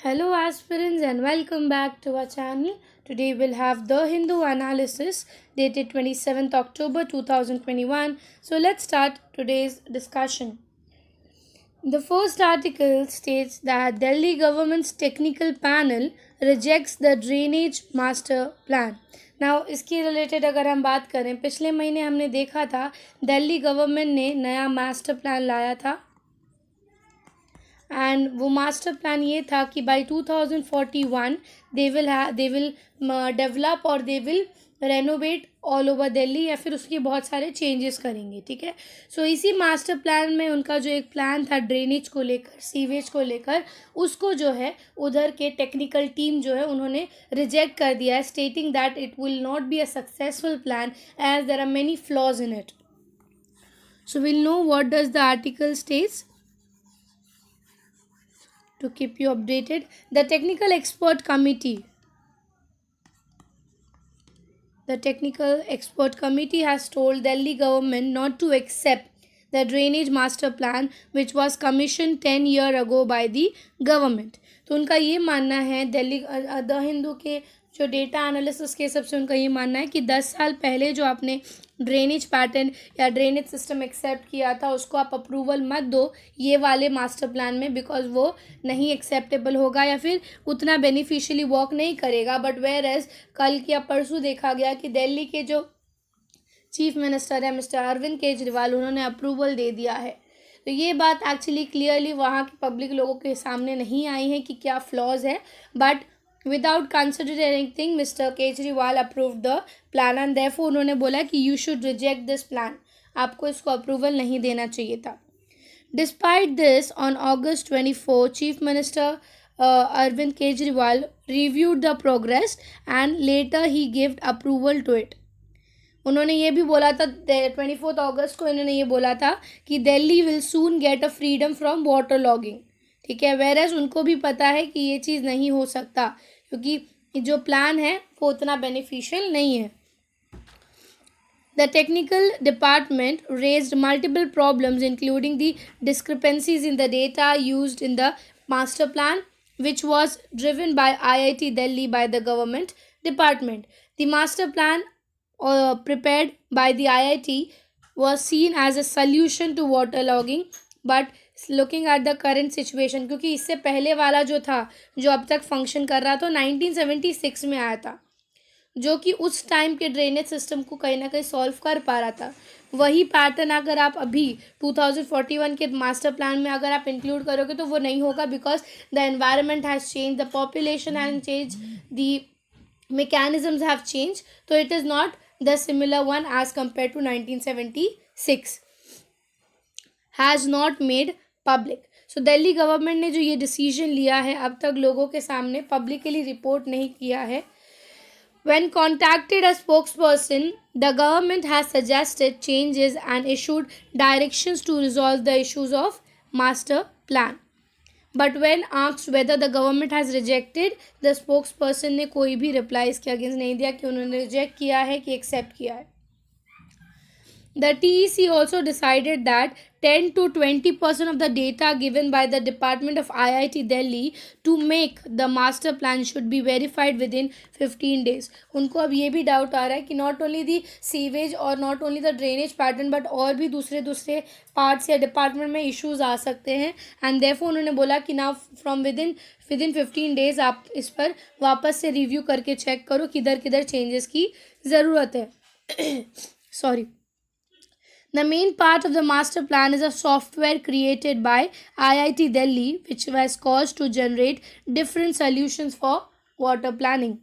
Hello, aspirants, and welcome back to our channel. Today we'll have the Hindu analysis dated 27th October 2021. So, let's start today's discussion. The first article states that Delhi government's technical panel rejects the drainage master plan. Now इसके related अगर हम बात करें, पिछले महीने हमने देखा था दिल्ली गवर्नमेंट ने नया मास्टर प्लान लाया था एंड वो मास्टर प्लान ये था कि बाय 2041 दे विल डेवलप और they will renovate all over Delhi या फिर उसके बहुत सारे चेंजेस करेंगे. ठीक है. सो इसी मास्टर प्लान में उनका जो एक प्लान था ड्रेनेज को लेकर, सीवेज को लेकर, उसको जो है उधर के टेक्निकल टीम जो है उन्होंने रिजेक्ट कर दिया है, stating that it will not be a successful plan as there are many flaws in it. So will know what does the article states. To keep you updated, the technical expert committee has told Delhi government not to accept the drainage master plan which was commissioned 10 years ago by the government. तो उनका ये मानना है, Delhi the Hindu के जो data analysis के हिसाब से उनका ये मानना है कि 10 साल पहले जो आपने ड्रेनेज पैटर्न या ड्रेनेज सिस्टम एक्सेप्ट किया था उसको आप अप्रूवल मत दो ये वाले मास्टर प्लान में, बिकॉज वो नहीं एक्सेप्टेबल होगा या फिर उतना बेनिफिशियली वर्क नहीं करेगा. बट वेयर एज कल या परसों देखा गया कि दिल्ली के जो चीफ मिनिस्टर है मिस्टर अरविंद केजरीवाल, उन्होंने अप्रूवल दे दिया है. तो ये बात एक्चुअली क्लियरली वहाँ के पब्लिक लोगों के सामने नहीं आई है कि क्या फ्लॉज है, but without considering anything mister Kejriwal approve the plan and therefore उन्होंने बोला कि you should reject this plan, आपको इसको अप्रूवल नहीं देना चाहिए था. Despite this, on August 24, chief minister Arvind Kejriwal reviewed the progress and later he gived approval to it. उन्होंने ये भी बोला था 24 अगस्त को, इन्होंने ये बोला था कि Delhi will soon get a freedom from water logging. ठीक है. वेरएज उनको भी पता है कि ये चीज़ नहीं हो सकता क्योंकि जो प्लान है वो उतना बेनिफिशियल नहीं है. The technical department raised multiple problems, including the discrepancies in the data used in the master plan, which was driven by IIT Delhi by the government department. The master plan prepared by the IIT was seen as a solution to waterlogging, but looking at the current situation, क्योंकि इससे पहले वाला जो था जो अब तक function कर रहा था 1976 में आया था, जो कि उस टाइम के ड्रेनेज सिस्टम को कहीं ना कहीं सॉल्व कर पा रहा था. वही पैटर्न अगर आप अभी 2041 के मास्टर प्लान में अगर आप इंक्लूड करोगे तो वो नहीं होगा, because the environment has change, the population has change, the mechanisms have changed, so it is not the similar one as compared to 1976 has not made public. So Delhi government ने जो ये डिसीजन लिया है अब तक लोगों के सामने पब्लिकली रिपोर्ट नहीं किया है. When contacted a spokesperson, the government has suggested changes and issued directions to resolve the issues of master plan. But when asked whether the government has rejected, the spokesperson ने कोई भी reply इसके against नहीं दिया कि उन्होंने reject किया है कि एक्सेप्ट किया है. The TEC also decided that 10 to 20% of the data given by the Department of IIT Delhi to make the master plan should be verified within 15 days. उनको अब ये भी डाउट आ रहा है कि नॉट ओनली दी सीवेज और not only the drainage pattern but और भी दूसरे पार्ट्स या डिपार्टमेंट में इश्यूज आ सकते हैं, एंड देयरफॉर उन्होंने बोला कि नाउ फ्रॉम विदिन 15 डेज आप इस पर वापस से रिव्यू करके चेक करो किधर किधर चेंजेस की ज़रूरत है. Sorry. The main part of the master plan is a software created by IIT Delhi which was caused to generate different solutions for water planning.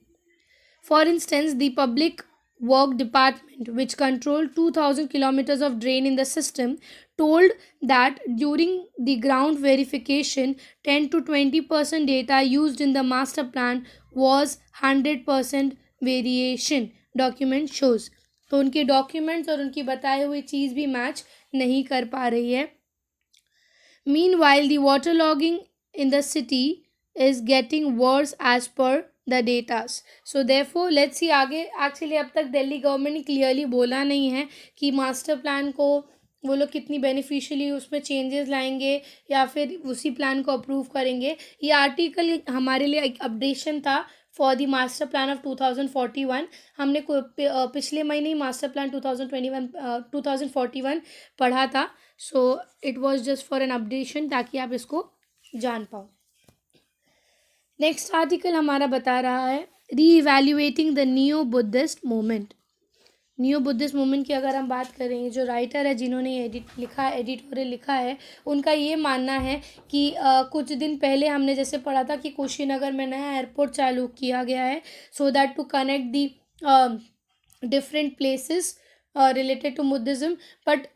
For instance, the Public Work Department, which controlled 2000 kilometers of drain in the system, told that during the ground verification 10 to 20% data used in the master plan was 100% variation, document shows. तो उनके documents और उनकी बताई हुई चीज़ भी match नहीं कर पा रही है. Meanwhile the water logging in the city is getting worse as per the datas. So therefore let's see आगे. एक्चुअली अब तक दिल्ली गवर्नमेंट ने क्लियरली बोला नहीं है कि मास्टर प्लान को वो लोग कितनी बेनिफिशियली उसमें चेंजेस लाएंगे या फिर उसी प्लान को अप्रूव करेंगे। ये आर्टिकल हमारे लिए एक अपडेशन था for the master plan of 2041। हमने पिछले महीने ही मास्टर प्लान 2041 पढ़ा था। So it was just for an updation, ताकि आप इसको जान पाओ। नेक्स्ट आर्टिकल हमारा बता रहा है री evaluating the new Buddhist movement. New Buddhist movement की अगर हम बात करें, जो राइटर है जिन्होंने एडिटोरियल लिखा है, उनका ये मानना है कि कुछ दिन पहले हमने जैसे पढ़ा था कि कुशीनगर में नया एयरपोर्ट चालू किया गया है, so that to connect the different places related to Buddhism. But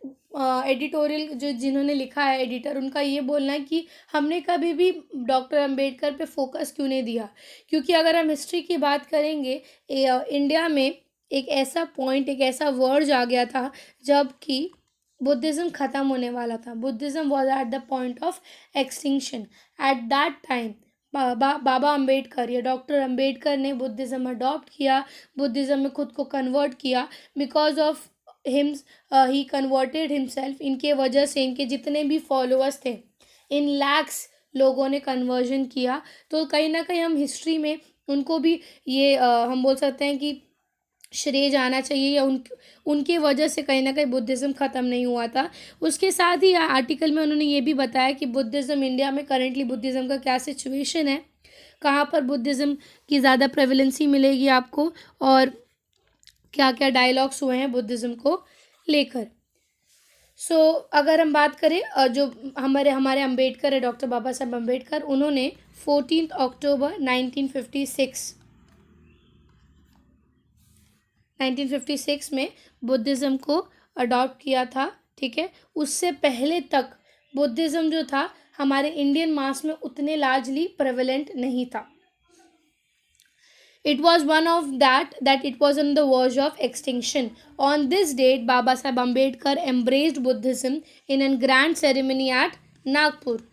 editorial जो जिन्होंने लिखा है एडिटर, उनका ये बोलना है कि हमने कभी भी डॉक्टर अंबेडकर पे फोकस क्यों नहीं दिया, क्योंकि अगर हम हिस्ट्री की बात करेंगे, इंडिया में एक ऐसा पॉइंट, एक ऐसा वर्ज आ गया था जब कि बुद्धिज़्म ख़त्म होने वाला था। Buddhism was at the point of extinction. At that time Baba Ambedkar या डॉक्टर अम्बेडकर ने बुद्धिज़्म अडॉप्ट किया, बुद्धिज़्म में खुद को कन्वर्ट किया। Because of him he converted himself. इनके वजह से इनके जितने भी फॉलोअर्स थे, इन लैक्स लोगों ने कन्वर्जन किया। तो कहीं ना कहीं हम हिस्ट्री में उनको भी ये हम बोल सकते हैं कि श्रेय जाना चाहिए, या उनके वजह से कहीं ना कहीं बुद्धिज़्म ख़त्म नहीं हुआ था। उसके साथ ही आर्टिकल में उन्होंने ये भी बताया कि बुद्धिज़्म इंडिया में करेंटली बुद्धिज़्म का क्या सिचुएशन है, कहाँ पर बुद्धिज़्म की ज़्यादा प्रेवलेंसी मिलेगी आपको, और क्या क्या डायलॉग्स हुए हैं बुद्धिज़्म को लेकर। सो अगर हम बात करें जो हमारे अम्बेडकर है, डॉक्टर बाबा साहब अम्बेडकर, उन्होंने 14 अक्टूबर 1956 में बुद्धिज़्म को अडॉप्ट किया था। ठीक है, उससे पहले तक बुद्धिज़्म जो था हमारे इंडियन मास में उतने लार्जली प्रेवलेंट नहीं था। It was one of that it was on the verge of extinction. On this date, Baba Saheb Ambedkar embraced Buddhism in a grand ceremony at Nagpur.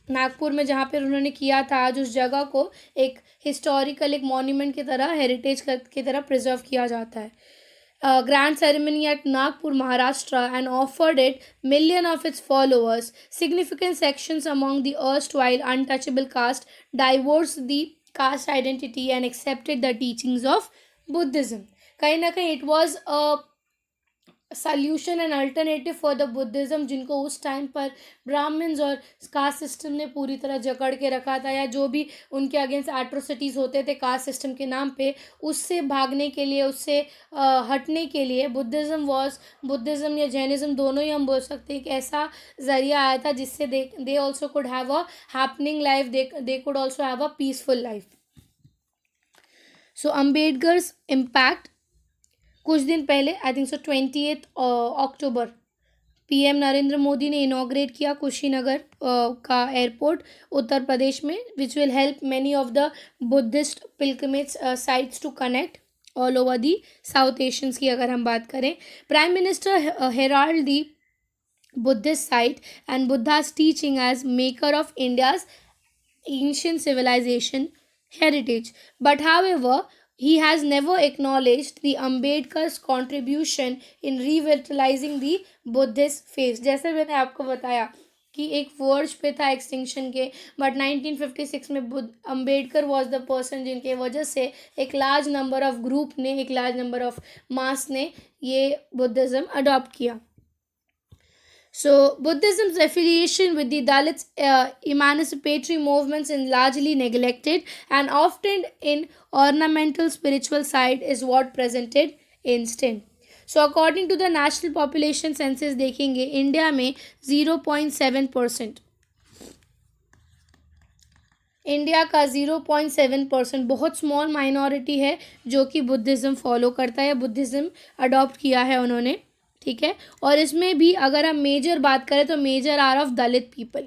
Nagpur में जहाँ पर उन्होंने किया था, आज उस जगह को एक हिस्टोरिकल, एक मॉन्यूमेंट की तरह, हेरिटेज की तरह प्रिजर्व किया जाता है। Grand ceremony at Nagpur, Maharashtra, and offered it million of its followers. Significant sections among the erstwhile untouchable caste divorced the caste identity and accepted the teachings of Buddhism. कहीं ना कहीं it was a solution and alternative for the Buddhism, जिनको उस time पर Brahmins और caste system ने पूरी तरह जकड़ के रखा था, या जो भी उनके अगेंस्ट एट्रोसिटीज़ होते थे कास्ट सिस्टम के नाम पे, उससे भागने के लिए, उससे हटने के लिए बुद्धिज़्म या जैनिज़्म, दोनों ही हम बोल सकते हैं, एक ऐसा ज़रिया आया था जिससे they also could have a happening life, they could also have a peaceful life. So Ambedkar's impact, कुछ दिन पहले, I think so 28 October, PM Narendra Modi ने इनॉग्रेट किया कुशीनगर का एयरपोर्ट उत्तर प्रदेश में, which will help many of the Buddhist pilgrimage sites to connect all over the South Asians की अगर हम बात करें। Prime minister herald the Buddhist site and बुद्धा's teaching as maker of India's ancient civilization heritage. But however, he has never acknowledged the Ambedkar's contribution in revitalizing the Buddhist faith. जैसे मैंने आपको बताया कि एक वर्ज पे था एक्सटिंक्शन के, but 1956 में अम्बेडकर वॉज द पर्सन जिनके वजह से एक लार्ज नंबर ऑफ ग्रुप ने, एक लार्ज नंबर ऑफ मास ने ये बुद्धिज़्म अडॉप्ट किया। So, Buddhism's affiliation with the Dalits emancipatory movements is largely neglected, and often in ornamental spiritual side is what presented instead. So, according to the national population census देखेंगे, India में 0.7%, India का 0.7% बहुत small minority है जो कि Buddhism follow करता है, Buddhism adopt किया है उन्होंने। ठीक है, और इसमें भी अगर हम मेजर बात करें तो major are of Dalit people,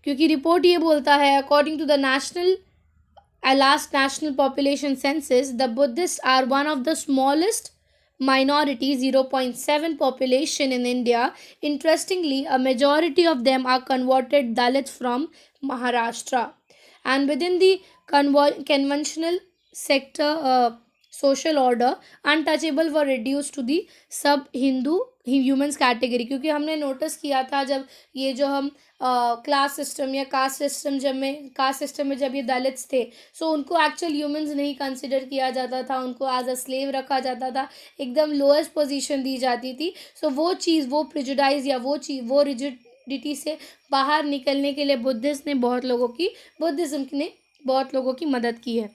क्योंकि रिपोर्ट ये बोलता है, according to the last national population census, the Buddhist are one of the smallest minority, 0.7 population in India. Interestingly, a majority of them are converted Dalits from Maharashtra, and within the conventional sector social order, untouchable were reduced to the sub-Hindu humans category, क्योंकि हमने notice किया था जब ये जो हम class system या caste system में जब ये दलित्स थे, सो उनको एक्चुअल ह्यूमंस नहीं कंसिडर किया जाता था, उनको एज अ स्लेव रखा जाता था, एकदम लोएस्ट पोजीशन दी जाती थी। सो वो चीज़, वो प्रिजुडाइज या वो चीज़, वो रिजिडिटी से बाहर निकलने के लिए बुद्धिज़्म ने बहुत लोगों की मदद की है।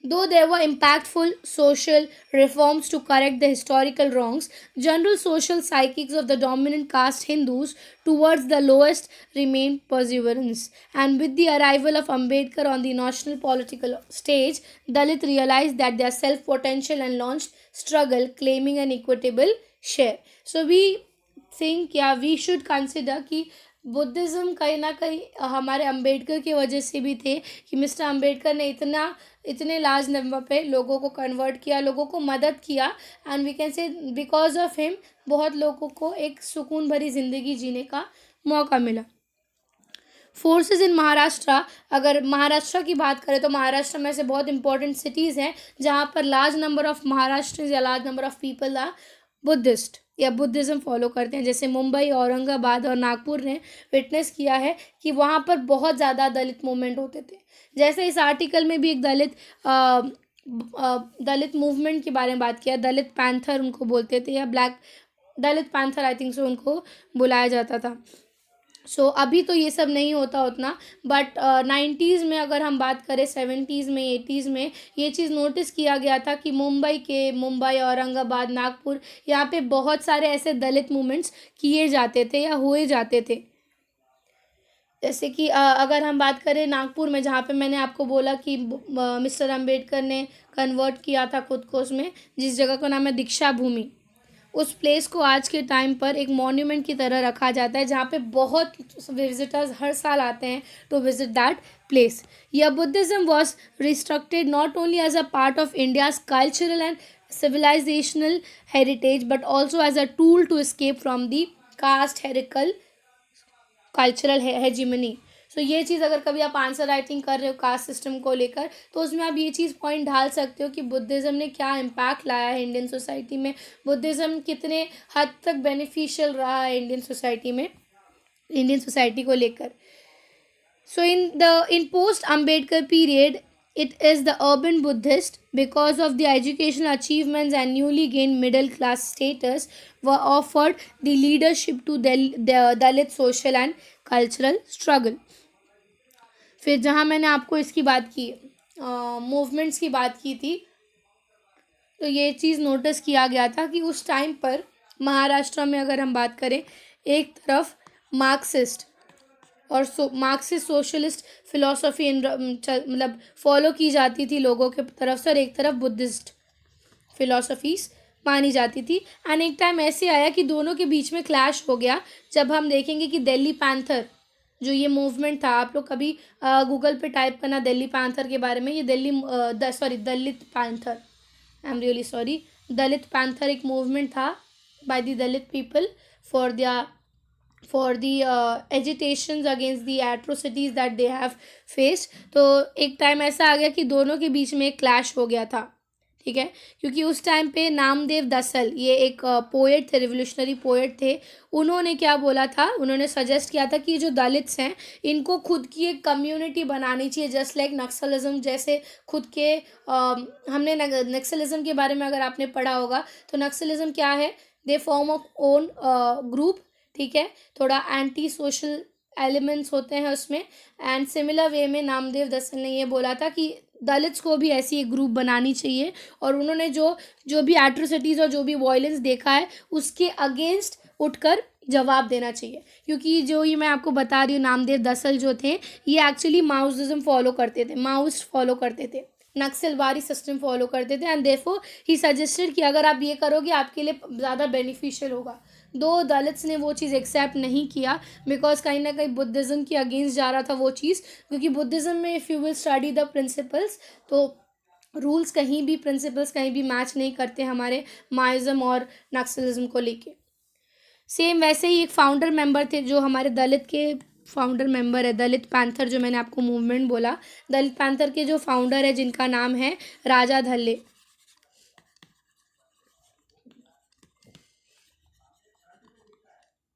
Though there were impactful social reforms to correct the historical wrongs, general social psychics of the dominant caste Hindus towards the lowest remained perseverance. And with the arrival of Ambedkar on the national political stage, Dalit realized that their self potential and launched struggle claiming an equitable share. So we think, या we should consider कि Buddhism कहीं ना कहीं हमारे अंबेडकर की वजह से भी थे, कि मिस्टर अंबेडकर ने इतने लार्ज नंबर पे लोगों को कन्वर्ट किया, लोगों को मदद किया, and we can say because of him बहुत लोगों को एक सुकून भरी ज़िंदगी जीने का मौका मिला। फोर्सेस इन महाराष्ट्र, अगर महाराष्ट्र की बात करें तो महाराष्ट्र में से बहुत इंपॉर्टेंट सिटीज़ हैं जहाँ पर लार्ज नंबर ऑफ महाराष्ट्र या large number of people are Buddhist या बुद्धिज़्म फॉलो करते हैं। जैसे मुंबई, औरंगाबाद और नागपुर ने विटनेस किया है कि वहाँ पर बहुत ज़्यादा दलित मूवमेंट होते थे। जैसे इस आर्टिकल में भी एक दलित मूवमेंट के बारे में बात किया, दलित पैंथर उनको बोलते थे, या ब्लैक दलित पैंथर आई थिंक सो उनको बुलाया जाता था। अभी तो ये सब नहीं होता उतना, बट 90s में अगर हम बात करें, 70s में, 80s में ये चीज़ नोटिस किया गया था कि मुंबई, औरंगाबाद, नागपुर, यहाँ पे बहुत सारे ऐसे दलित मूवमेंट्स किए जाते थे या हुए जाते थे। जैसे कि अगर हम बात करें नागपुर में, जहाँ पे मैंने आपको बोला कि मिस्टर अंबेडकर ने कन्वर्ट किया था खुद को, उसमें जिस जगह का नाम है दीक्षा भूमि, उस प्लेस को आज के टाइम पर एक मॉन्यूमेंट की तरह रखा जाता है, जहाँ पे बहुत विजिटर्स हर साल आते हैं टू विजिट दैट प्लेस। या Buddhism was restricted not only as a part of India's cultural and civilisational heritage but also as a tool to escape from the caste hierarchical cultural hegemony. So ये चीज़ अगर कभी आप answer writing कर रहे हो caste system को लेकर, तो उसमें आप ये चीज़ पॉइंट ढाल सकते हो कि बुद्धिज़्म ने क्या इम्पैक्ट लाया है इंडियन सोसाइटी में, बुद्धिज़्म कितने हद तक बेनिफिशियल रहा है इंडियन सोसाइटी को लेकर। So in post Ambedkar period it is the urban Buddhist, because of the educational achievements and newly gained middle class status, were offered the leadership to the Dalit social and cultural struggle. फिर जहाँ मैंने आपको इसकी बात की, movements की बात की थी, तो ये चीज़ नोटिस किया गया था कि उस टाइम पर महाराष्ट्र में अगर हम बात करें, एक तरफ मार्क्सिस्ट और मार्क्सिस्ट सोशलिस्ट फिलॉसफी मतलब फॉलो की जाती थी लोगों के तरफ से, और एक तरफ बुद्धिस्ट फिलॉसफीज मानी जाती थी। एंड एक टाइम ऐसे आया कि दोनों के बीच में क्लैश हो गया, जब हम देखेंगे कि दिल्ली पैंथर जो ये मूवमेंट था, आप लोग कभी गूगल पे टाइप करना दिल्ली पैंथर के बारे में, ये Dalit panther, I am really sorry, Dalit panther एक मूवमेंट था by the Dalit people for the agitations against the atrocities that they have faced। तो एक टाइम ऐसा आ गया कि दोनों के बीच में एक क्लैश हो गया था, ठीक है, क्योंकि उस टाइम पे नामदेव दसल, ये एक पोएट थे, रिवोल्यूशनरी पोएट थे, उन्होंने क्या बोला था, उन्होंने सजेस्ट किया था कि जो दलित्स हैं इनको खुद की एक कम्युनिटी बनानी चाहिए, जस्ट लाइक नक्सलिज्म जैसे खुद के हमने नक्सलिज्म के बारे में अगर आपने पढ़ा होगा, तो नक्सलिज्म क्या है, they form of own group, ठीक है, थोड़ा एंटी सोशल एलिमेंट्स होते हैं उसमें। एंड सिमिलर वे में नामदेव दसल ने ये बोला था कि दलित्स को भी ऐसी एक ग्रुप बनानी चाहिए, और उन्होंने जो भी एट्रोसिटीज़ और जो भी वायलेंस देखा है उसके अगेंस्ट उठकर जवाब देना चाहिए। क्योंकि जो ये मैं आपको बता रही हूँ, नामदेव दसल जो थे ये एक्चुअली माओइज्म फॉलो करते थे, माओइस्ट फॉलो करते थे, नक्सलवारी सिस्टम फॉलो करते थे, एंड देयरफॉर ही सजेस्टेड कि अगर आप ये करोगे आपके लिए ज़्यादा बेनिफिशियल होगा। दो दलित्स ने वो चीज़ एक्सेप्ट नहीं किया, बिकॉज कहीं ना कहीं बुद्धिज़्म के अगेंस्ट जा रहा था वो चीज़, क्योंकि बुद्धिज़्म में if you will study the principles, तो रूल्स कहीं भी, प्रिंसिपल्स कहीं भी मैच नहीं करते हमारे माओइज्म और नक्सलिज्म को लेके। सेम वैसे ही एक फाउंडर मेंबर थे जो हमारे दलित के फाउंडर मेंबर है, दलित पैंथर, जो मैंने आपको मूवमेंट बोला, दलित पैंथर के जो फाउंडर है जिनका नाम है राजा धल्ले।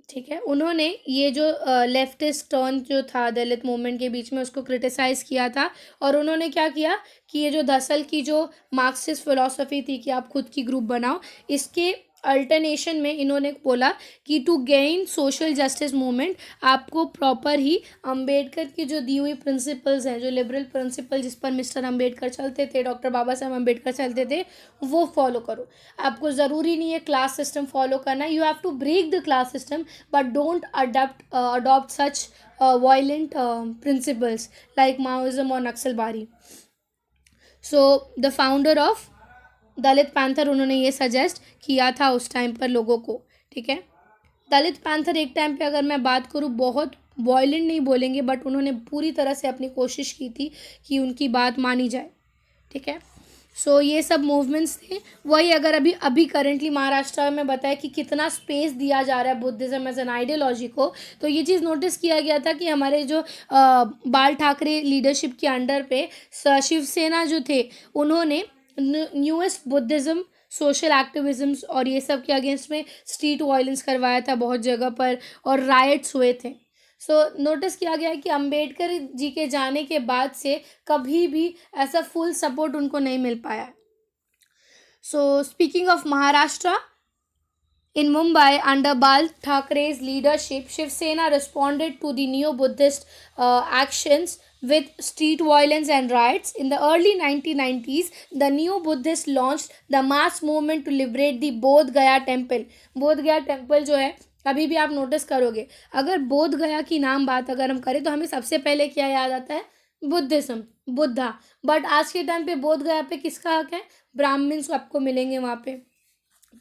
ठीक है, उन्होंने ये जो लेफ्टिस्ट टर्न जो था दलित मूवमेंट के बीच में उसको क्रिटिसाइज़ किया था। और उन्होंने क्या किया कि ये जो दरअसल की जो मार्क्सिस्ट फिलॉसफी थी कि आप खुद की ग्रुप बनाओ, इसके अल्टरनेशन में इन्होंने बोला कि to gain social justice movement आपको प्रॉपर ही अंबेडकर की जो दी हुई प्रिंसिपल्स हैं, जो लिबरल प्रिंसिपल जिस पर मिस्टर अंबेडकर चलते थे, डॉक्टर बाबा साहब अंबेडकर चलते थे, वो फॉलो करो। आपको ज़रूरी नहीं है क्लास सिस्टम फॉलो करना, you have to break the class system but don't adopt such violent principles like Maoism और Naxalbari. So the founder of Dalit panther, उन्होंने ये सजेस्ट किया था उस टाइम पर लोगों को। ठीक है, दलित पैंथर एक टाइम पे अगर मैं बात करूँ बहुत वॉयलेंट नहीं बोलेंगे बट उन्होंने पूरी तरह से अपनी कोशिश की थी कि उनकी बात मानी जाए। ठीक है, सो ये सब मूवमेंट्स थे। वही अगर अभी अभी करेंटली महाराष्ट्र में बताया कि कितना स्पेस दिया जा रहा है बुद्धिज़्म एज एन आइडियोलॉजी को, तो ये चीज़ नोटिस किया गया था कि हमारे जो बाल ठाकरे लीडरशिप के अंडर पे शिवसेना जो थे, उन्होंने न्यूएस्ट बुद्धिज़्म सोशल एक्टिविज़म्स और ये सब के अगेंस्ट में स्ट्रीट वायलेंस करवाया था बहुत जगह पर और राइट्स हुए थे। सो नोटिस किया गया है कि अंबेडकर जी के जाने के बाद से कभी भी ऐसा फुल सपोर्ट उनको नहीं मिल पाया है। सो speaking of Maharashtra, in Mumbai, under Bal Thackeray's leadership, Shiv Sena responded to the neo-Buddhist actions with street violence and riots. In the early 1990s, the neo-Buddhists launched the mass movement to liberate the Bodh Gaya temple. बोध गया temple जो है, अभी भी आप notice करोगे, अगर बोध गया की नाम बात अगर हम करें तो हमें सबसे पहले क्या याद आता है? बुद्धिज्म, बुद्धा। बट आज के टाइम पे बोध गया पे किसका हक है? ब्राह्मण्स आपको मिलेंगे वहाँ पे,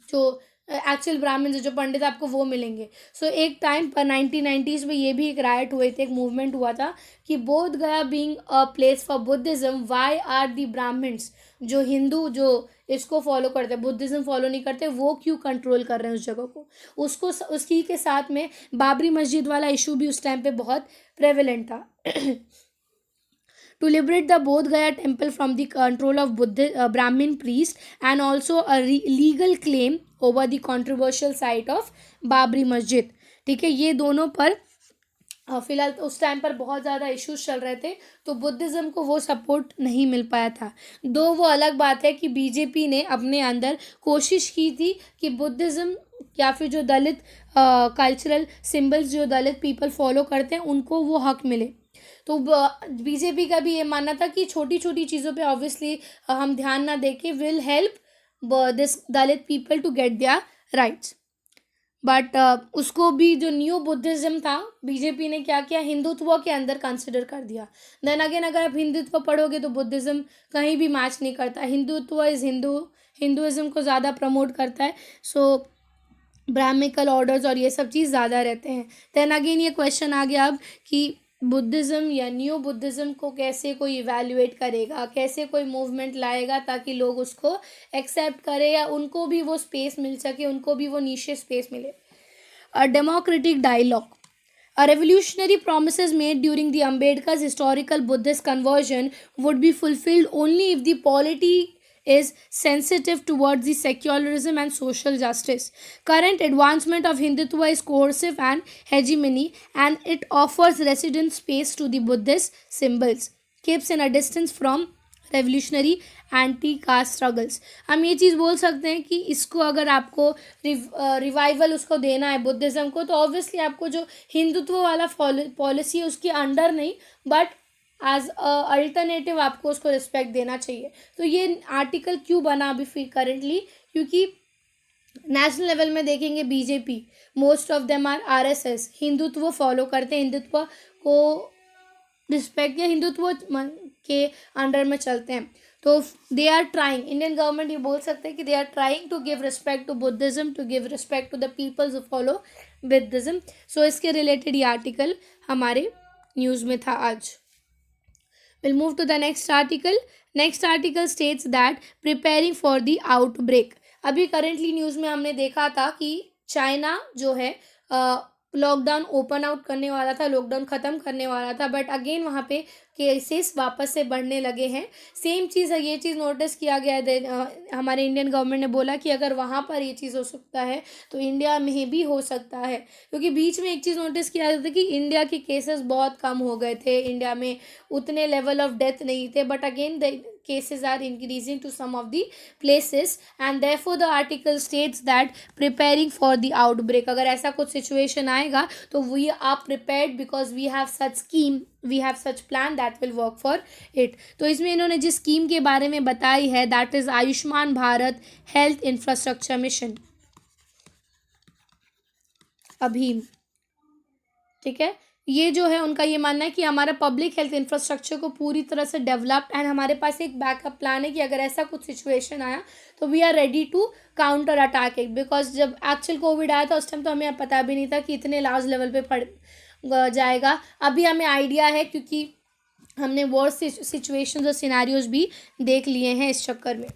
जो एक्चुअल ब्राह्मण जो पंडित आपको वो मिलेंगे। सो एक टाइम पर 1990s में ये भी एक राइट हुए थे, एक मूवमेंट हुआ था कि Bodh Gaya being a place for Buddhism, why are the Brahmins, जो हिंदू जो इसको फॉलो करते हैं, बुद्धिज्म फॉलो नहीं करते, वो क्यों कंट्रोल कर रहे हैं उस जगह को? उसको उसकी के साथ में बाबरी मस्जिद वाला इशू भी उस टाइम पे बहुत प्रेवलेंट था। to liberate the Bodh Gaya temple from the control of Brahmin priest, and also a legal claim over the controversial site of Babri मस्जिद। ठीक है, ये दोनों पर फिलहाल तो उस टाइम पर बहुत ज़्यादा इश्यूज चल रहे थे, तो बुद्धिज़्म को वो सपोर्ट नहीं मिल पाया था। दो वो अलग बात है कि बीजेपी ने अपने अंदर कोशिश की थी कि बुद्धिज़्म या फिर जो दलित कल्चरल सिंबल्स जो दलित पीपल फॉलो करते हैं उनको वो हक मिले। तो बीजेपी का भी ये मानना था कि छोटी छोटी चीज़ों पे ऑब्वियसली हम ध्यान ना देके will help this Dalit people to get their rights. But उसको भी जो न्यू बुद्धिज़्म था, बीजेपी ने क्या किया, हिंदुत्व के अंदर कंसिडर कर दिया। देन अगेन अगर आप हिंदुत्व पढ़ोगे तो बुद्धिज़्म कहीं भी मैच नहीं करता। हिंदुत्व इज़ हिंदुइज़्म को ज़्यादा प्रमोट करता है। सो ब्राह्मिकल ऑर्डर्स और ये सब चीज़ ज़्यादा रहते हैं। देन अगेन ये क्वेश्चन आ गया अब कि बुद्धिज़्म या न्यू बुद्धिज़्म को कैसे कोई इवैल्यूएट करेगा, कैसे कोई मूवमेंट लाएगा ताकि लोग उसको एक्सेप्ट करें या उनको भी वो स्पेस मिल सके, उनको भी वो नीचे स्पेस मिले। A democratic dialogue, a revolutionary promises made during the Ambedkar's historical Buddhist conversion would be fulfilled only if the polity is sensitive towards the secularism and social justice. Current advancement of Hindutva is coercive and hegemony, and it offers resident space to the Buddhist symbols, keeps in a distance from revolutionary anti cast struggles. हम ये चीज़ बोल सकते हैं कि इसको अगर आपको revival उसको देना है बुद्धिज़्म को, तो ऑब्वियसली आपको जो हिंदुत्व वाला पॉलिसी है उसके अंडर नहीं बट एज अल्टरनेटिव आपको उसको रिस्पेक्ट देना चाहिए। तो ये आर्टिकल क्यों बना अभी फिर करेंटली, क्योंकि नेशनल लेवल में देखेंगे BJP most of them are RSS, Hindutva follow करते हैं, हिंदुत्व को रिस्पेक्ट या हिंदुत्व के अंडर में चलते हैं। तो they are trying, Indian government ये बोल सकते हैं कि they are trying to give respect to Buddhism, to give respect to the peoples who follow Buddhism. So इसके रिलेटेड ये आर्टिकल हमारे न्यूज़ में था आज। Will move to the next article. Next article states that preparing for the outbreak. अभी currently news में हमने देखा था कि चाइना जो है लॉकडाउन ओपन आउट करने वाला था, लॉकडाउन ख़त्म करने वाला था, बट अगेन वहाँ पे केसेस वापस से बढ़ने लगे हैं। सेम चीज़ है, ये चीज़ नोटिस किया गया है। हमारे इंडियन गवर्नमेंट ने बोला कि अगर वहाँ पर ये चीज़ हो सकता है तो इंडिया में भी हो सकता है, क्योंकि बीच में एक चीज़ नोटिस किया गया था कि इंडिया के केसेस बहुत कम हो गए थे, इंडिया में उतने लेवल ऑफ डेथ नहीं थे, but again the cases are increasing to some of the places, and therefore the article states that preparing for the outbreak, अगर ऐसा कुछ situation आएगा तो we are prepared because we have such scheme, we have such plan that will work for it। तो इसमें इन्होंने जिस scheme के बारे में बताई है that is Ayushman Bharat health infrastructure mission, अभीम, ठीक है। ये जो है उनका ये मानना है कि हमारा पब्लिक हेल्थ इंफ्रास्ट्रक्चर को पूरी तरह से डेवलप्ड, एंड हमारे पास एक बैकअप प्लान है कि अगर ऐसा कुछ सिचुएशन आया तो we are ready to counter attack it. Because जब एक्चुअल कोविड आया था उस टाइम तो हमें पता भी नहीं था कि इतने लार्ज लेवल पे पड़ जाएगा। अभी हमें आइडिया है क्योंकि हमने वर्स्ट सिचुएशंस और सिनेरियोज भी देख लिए हैं इस चक्कर में।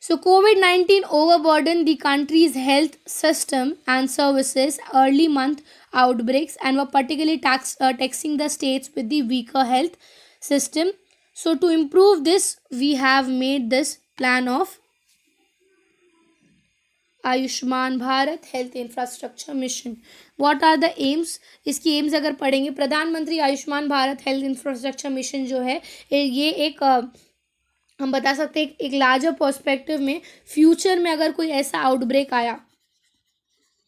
So COVID-19 overburdened the country's health system and services early month outbreaks and were particularly taxing the states with the weaker health system. So to improve this, we have made this plan of Ayushman Bharat health infrastructure mission. What are the aims? इसकी aims अगर पढ़ेंगे, प्रधानमंत्री Ayushman Bharat health infrastructure mission जो है ये एक हम बता सकते हैं एक लार्जर पर्सपेक्टिव में फ्यूचर में अगर कोई ऐसा आउटब्रेक आया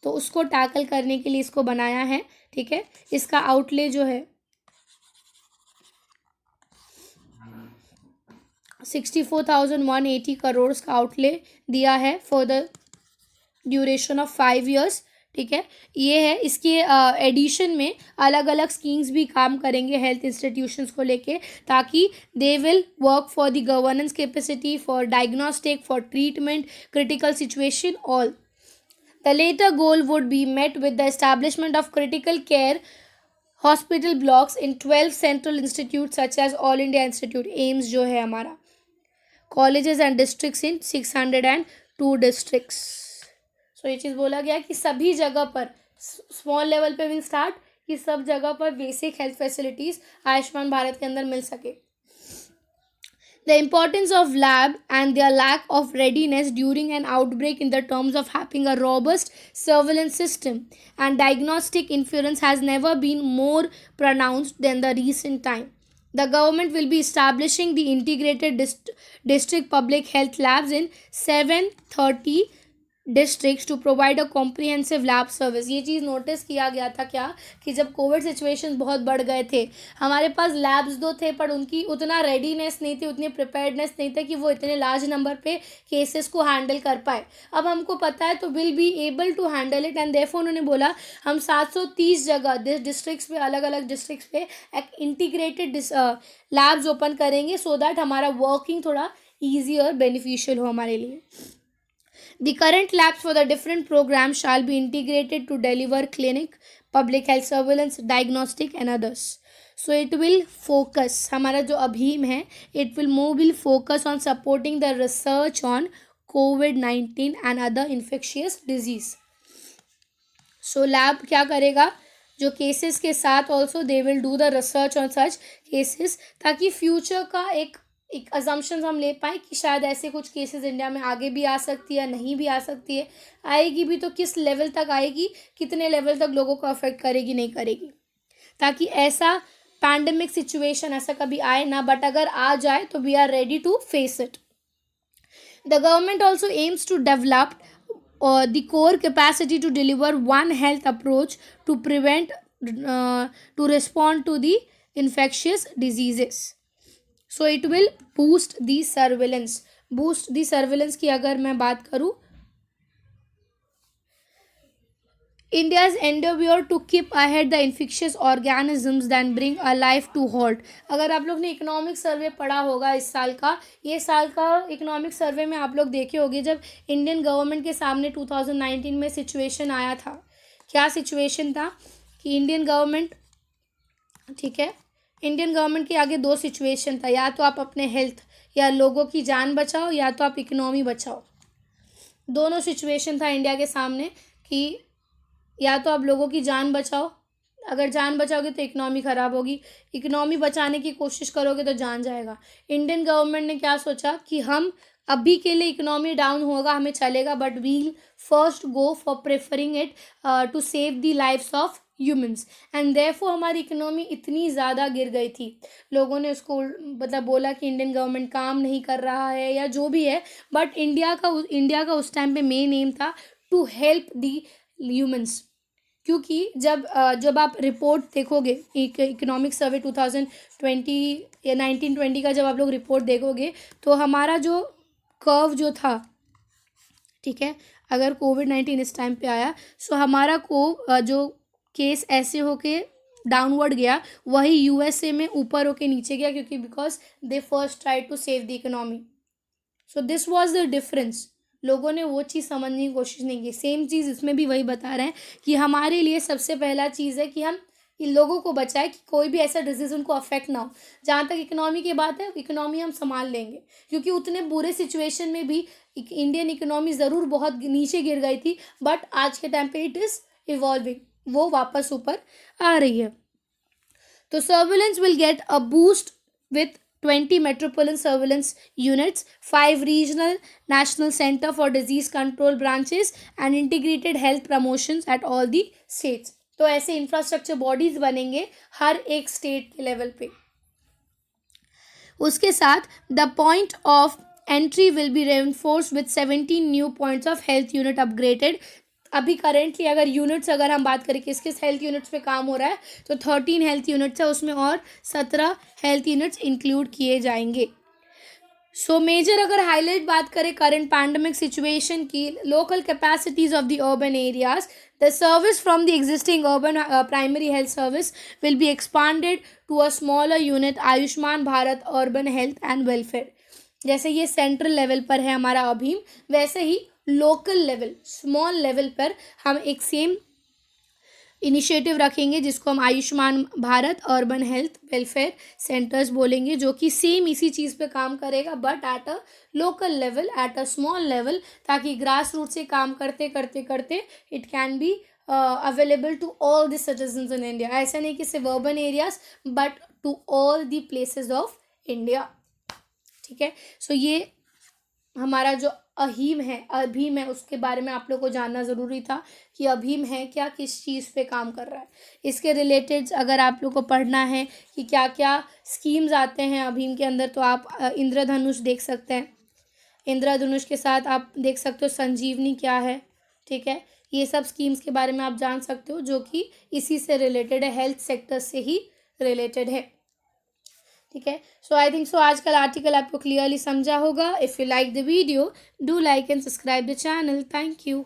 तो उसको टैकल करने के लिए इसको बनाया है, ठीक है। इसका आउटले जो है 64,180 करोड़ का आउटले दिया है for the duration of 5 years, ठीक है। ये है, इसके एडिशन में अलग अलग स्कीम्स भी काम करेंगे हेल्थ इंस्टीट्यूशंस को लेके, ताकि they will work for the governance capacity, for diagnostic, for treatment, critical situation, all. The latter goal would be met with the establishment of critical care hospital blocks in 12 central institute such as All India Institute, AIIMS जो है हमारा, colleges and districts in 602 districts. So ये चीज़ बोला गया कि सभी जगह पर स्मॉल लेवल पे विल स्टार्ट कि सब जगह पर basic health facilities Ayushman Bharat के अंदर मिल सके। The importance of lab and their lack of readiness during an outbreak in the terms of having a robust surveillance system and diagnostic inference has never been more pronounced than the recent time. The government will be establishing the integrated district public health labs in 730 districts to provide a comprehensive lab service. ये चीज़ notice किया गया था क्या कि जब Covid situation बहुत बढ़ गए थे, हमारे पास लैब्स दो थे पर उनकी उतना रेडीनेस नहीं थी, उतनी प्रिपेयर्डनेस नहीं था कि वो इतने लार्ज नंबर पे केसेस को हैंडल कर पाए। अब हमको पता है तो will be able to handle it, and therefore उन्होंने बोला हम 730 जगह डिस्ट्रिक्ट्स पे, अलग अलग डिस्ट्रिक्ट्स पे एक इंटीग्रेटेड लैब्स ओपन करेंगे सो दैट हमारा वर्किंग थोड़ा ईजी और बेनिफिशियल हो हमारे लिए। The current labs for the different programs shall be integrated to deliver clinic, public health surveillance, diagnostic and others. So it will focus, हमारा जो अभीम है, it will focus on supporting the research on COVID-19 and other infectious disease. So lab क्या करेगा, जो cases के साथ also they will do the research on such cases, ताकि future का एक अजम्पशंस हम ले पाए कि शायद ऐसे कुछ केसेस इंडिया में आगे भी आ सकती है, नहीं भी आ सकती है, आएगी भी तो किस लेवल तक आएगी, कितने लेवल तक लोगों को अफेक्ट करेगी, नहीं करेगी, ताकि ऐसा पैंडेमिक सिचुएशन ऐसा कभी आए ना, बट अगर आ जाए तो we are ready to face it. The government also aims to develop the core capacity to deliver one health approach to prevent to respond to the infectious diseases. So it will boost the surveillance. Boost the surveillance की अगर मैं बात करूँ, India's endeavor to keep ahead the infectious organisms then bring a life to halt. अगर आप लोग ने economic survey पढ़ा होगा इस साल का, ये साल का इकोनॉमिक सर्वे में आप लोग देखे होंगे जब इंडियन गवर्नमेंट के सामने 2019 में सिचुएशन आया था, क्या सिचुएशन था कि इंडियन गवर्नमेंट, ठीक है, इंडियन गवर्नमेंट के आगे दो सिचुएशन था, या तो आप अपने हेल्थ या लोगों की जान बचाओ या तो आप इकोनॉमी बचाओ। दोनों सिचुएशन था इंडिया के सामने कि या तो आप लोगों की जान बचाओ, अगर जान बचाओगे तो इकनॉमी ख़राब होगी, इकनॉमी बचाने की कोशिश करोगे तो जान जाएगा। इंडियन गवर्नमेंट ने क्या सोचा कि हम अभी के लिए इकनॉमी डाउन होगा, हमें चलेगा, but we'll first go for preferring it to save the lives of humans, and therefore हमारी इकनॉमी इतनी ज़्यादा गिर गई थी। लोगों ने उसको मतलब बोला कि इंडियन गवर्नमेंट काम नहीं कर रहा है या जो भी है, बट इंडिया का उस टाइम पे मेन एम था टू हेल्प दी ह्यूमंस। क्योंकि जब आप रिपोर्ट देखोगे, एक इकोनॉमिक सर्वे 2020 या 1920 का जब आप लोग रिपोर्ट देखोगे, तो हमारा जो कर्व जो था, ठीक है, अगर कोविड-19 इस टाइम पे आया, सो हमारा जो केस ऐसे होके डाउनवर्ड गया, वही यूएसए में ऊपर होके नीचे गया, क्योंकि because they first try to save the economy. So this was the difference. लोगों ने वो चीज़ समझने की कोशिश नहीं की। सेम चीज़ इसमें भी वही बता रहे हैं कि हमारे लिए सबसे पहला चीज़ है कि हम इन लोगों को बचाए कि कोई भी ऐसा डिजीज़ उनको अफेक्ट ना हो। जहाँ तक इकोनॉमी की बात है, इकोनॉमी हम संभाल लेंगे, क्योंकि उतने बुरे सिचुएशन में भी इंडियन इकोनॉमी ज़रूर बहुत नीचे गिर गई थी, बट आज के टाइम पे इट इज़ इवॉल्विंग, वो वापस ऊपर आ रही है। तो surveillance will get a boost with 20 metropolitan surveillance units, 5 regional national center for disease control branches and integrated health promotions at all the states। तो ऐसे इंफ्रास्ट्रक्चर बॉडीज बनेंगे हर एक स्टेट के लेवल पे। उसके साथ the point of entry will be reinforce with 17 new points of health unit upgraded. अभी currently अगर यूनिट्स अगर हम बात करें किस किस हेल्थ यूनिट्स पे काम हो रहा है, तो 13 हेल्थ यूनिट्स है, उसमें और 17 हेल्थ यूनिट्स इंक्लूड किए जाएंगे। सो मेजर अगर हाईलाइट बात करें करंट पैंडमिक सिचुएशन की, local capacities of the urban areas, the service from the existing urban primary health service will be expanded to a smaller unit Ayushman Bharat urban health and welfare. जैसे ये central level पर है हमारा अभीम, वैसे ही local level small level पर हम एक सेम इनिशिएटिव रखेंगे जिसको हम Ayushman Bharat urban health welfare centers बोलेंगे, जो कि सेम इसी चीज़ पे काम करेगा, but at a local level, at a small level, ताकि ग्रास रूट से काम करते करते करते it can be available to all the citizens in India. ऐसा नहीं कि सिर्फ urban areas, but to all the places of India. ठीक है, सो ये हमारा जो अभीम है उसके बारे में आप लोग को जानना ज़रूरी था कि अभीम है क्या, किस चीज़ पे काम कर रहा है। इसके रिलेटेड अगर आप लोग को पढ़ना है कि क्या क्या स्कीम्स आते हैं अभीम के अंदर, तो आप इंद्रधनुष देख सकते हैं। इंद्रधनुष के साथ आप देख सकते हो संजीवनी क्या है, ठीक है, ये सब स्कीम्स के बारे में आप जान सकते हो, जो कि इसी से रिलेटेड है, हेल्थ सेक्टर से ही रिलेटेड है। ठीक है, सो आई थिंक सो आज का आर्टिकल आपको क्लियरली समझा होगा। If you like the video, do like and subscribe the channel. Thank you.